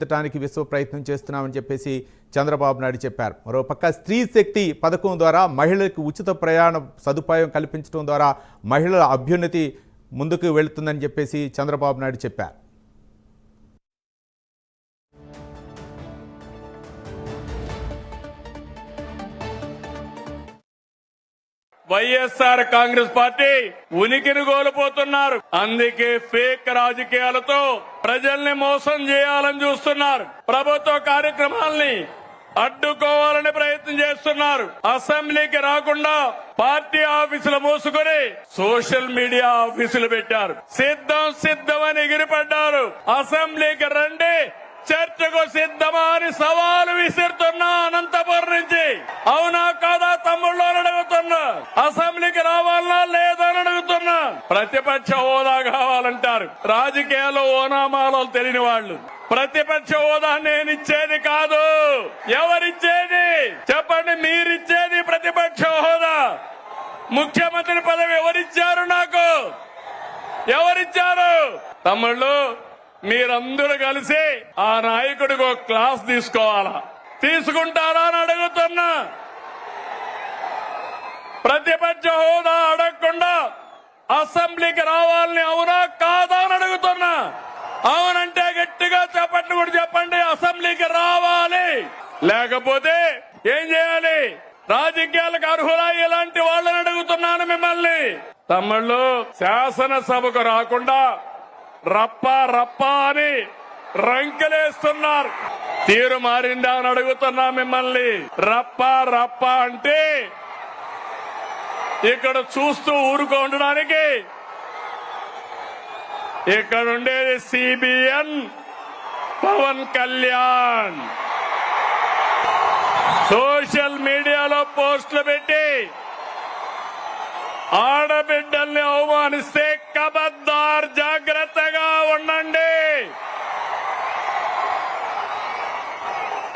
ఎత్తడానికి విశ్వ ప్రయత్నం చేస్తున్నామని చెప్పేసి చంద్రబాబు నాయుడు చెప్పారు. మరోపక్క స్త్రీ శక్తి పథకం ద్వారా మహిళలకు ఉచిత ప్రయాణ సదుపాయం కల్పించడం ద్వారా మహిళల అభ్యున్నతి ముందుకు వెళుతుందని చెప్పేసి చంద్రబాబు నాయుడు చెప్పారు. వైఎస్ఆర్ కాంగ్రెస్ పార్టీ ఉనికిని కోల్పోతున్నారు. అందుకే ఫేక్ రాజకీయాలతో ప్రజల్ని మోసం చేయాలని చూస్తున్నారు. ప్రభుత్వ కార్యక్రమాల్ని అడ్డుకోవాలని ప్రయత్నం చేస్తున్నారు. అసెంబ్లీకి రాకుండా పార్టీ ఆఫీసులు మూసుకొని సోషల్ మీడియా ఆఫీసులు పెట్టారు. సిద్ధమని ఎగిరిపడ్డారు. అసెంబ్లీకి రండి, చర్చకు సిద్ధమా అని సవాలు విసిరుతున్నా అనంతపురం నుంచి. అవునా కాదా తమ్ముళ్ళు అని అడుగుతున్నా. అసెంబ్లీకి రావాలనా లేదా అని అడుగుతున్నా. ప్రతిపక్ష హోదా కావాలంటారు. రాజకీయాల్లో ఓనామాలు తెలియని వాళ్ళు. ప్రతిపక్ష హోదా నేనిచ్చేది కాదు. ఎవరిచ్చేది చెప్పండి? మీరిచ్చేది ప్రతిపక్ష హోదా. ముఖ్యమంత్రి పదవి ఎవరిచ్చారు? నాకు ఎవరిచ్చారు? తమ్ముళ్ళు, మీరందరూ కలిసి ఆ నాయకుడికి ఒక క్లాస్ తీసుకోవాలా? తీసుకుంటారా అని అడుగుతున్నా. ప్రతిపక్ష హోదా అడగకుండా అసెంబ్లీకి రావాలని అవునా కాదా అని అడుగుతున్నా. అవునంటే గట్టిగా చెప్పండి, కూడా చెప్పండి. అసెంబ్లీకి రావాలి. లేకపోతే ఏం చేయాలి? రాజకీయాలకు అర్హులా ఇలాంటి వాళ్ళని అడుగుతున్నాను మిమ్మల్ని. తమ్ముళ్ళు, శాసనసభకు రాకుండా రప్ప అని రంకెలేస్తున్నారు. తీరు మారిందా అని అడుగుతున్నా మిమ్మల్ని. రప్ప అంటే ఇక్కడ చూస్తూ ఊరుకోవడానికి ఇక్కడ ఉండేది సిబిఎన్ పవన్ కళ్యాణ్. సోషల్ మీడియాలో పోస్టులు పెట్టి ఆడబిడ్డల్ని అవమానిస్తే కబద్దార్, జాగ్రత్తగా ఉండండి.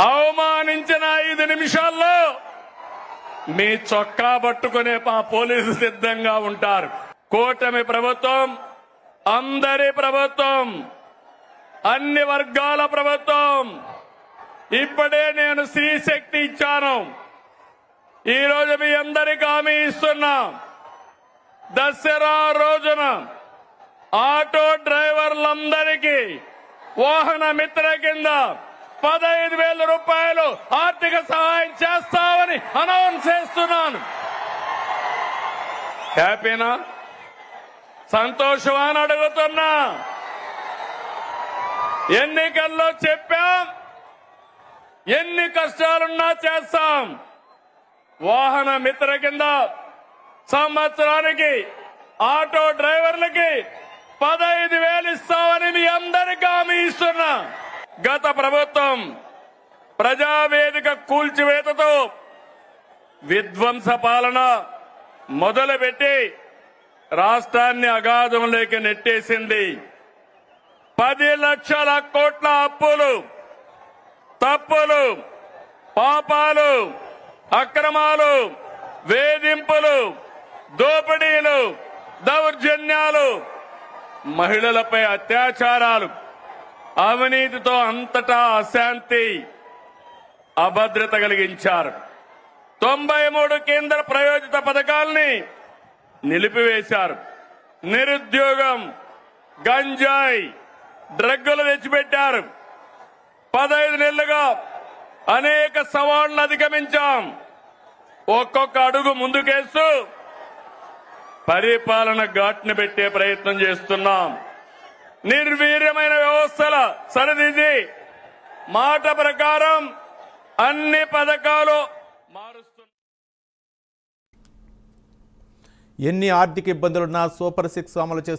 అవమానించిన 5 నిమిషాల్లో మీ చొక్కా పట్టుకునే మా పోలీసు సిద్ధంగా ఉంటారు. కూటమి ప్రభుత్వం అందరి ప్రభుత్వం, అన్ని వర్గాల ప్రభుత్వం. ఇప్పుడే నేను స్త్రీ శక్తి ఇచ్చాను. ఈ రోజు మీ అందరికీ హామీ ఇస్తున్నా. దసరా రోజున ఆటో డ్రైవర్లందరికీ వాహన మిత్ర కింద 15,000 రూపాయలు ఆర్థిక సహాయం చేస్తామని అనౌన్స్ చేస్తున్నాను. హ్యాపీనా? సంతోషమా అని అడుగుతున్నా. ఎన్నికల్లో చెప్పాం, ఎన్ని కష్టాలున్నా చేస్తాం. వాహన మిత్ర కింద సంవత్సరానికి ఆటో డ్రైవర్లకి 15,000 ఇస్తామని మీ అందరికీ హామీ ఇస్తున్నా. గత ప్రభుత్వం ప్రజావేదిక కూల్చివేతతో విధ్వంస పాలన మొదలుపెట్టి రాష్ట్రాన్ని అగాధంలోకి నెట్టేసింది. 10 లక్షల కోట్ల అప్పులు, తప్పులు, పాపాలు, అక్రమాలు, వేధింపులు, దోపిడీలు, దౌర్జన్యాలు, మహిళలపై అత్యాచారాలు, అవినీతితో అంతటా అశాంతి, అభద్రత కలిగించారు. 93 కేంద్ర ప్రాయోజిత పథకాల్ని నిలిపివేశారు. నిరుద్యోగం, గంజాయి, డ్రగ్గులు తెచ్చిపెట్టారు. 15 నెలలుగా అనేక సవాళ్లను అధిగమించాం. ఒక్కొక్క అడుగు ముందుకేస్తూ పరిపాలన ఘాట్ని పెట్టే ప్రయత్నం చేస్తున్నాం. నిర్వీర్యమైన వ్యవస్థల సరిదిద్ది మాట ప్రకారం అన్ని పథకాలు మారుస్తున్నాం. ఎన్ని ఆర్థిక ఇబ్బందులున్నా సూపర్ 6 అమలు చేస్తున్నారు.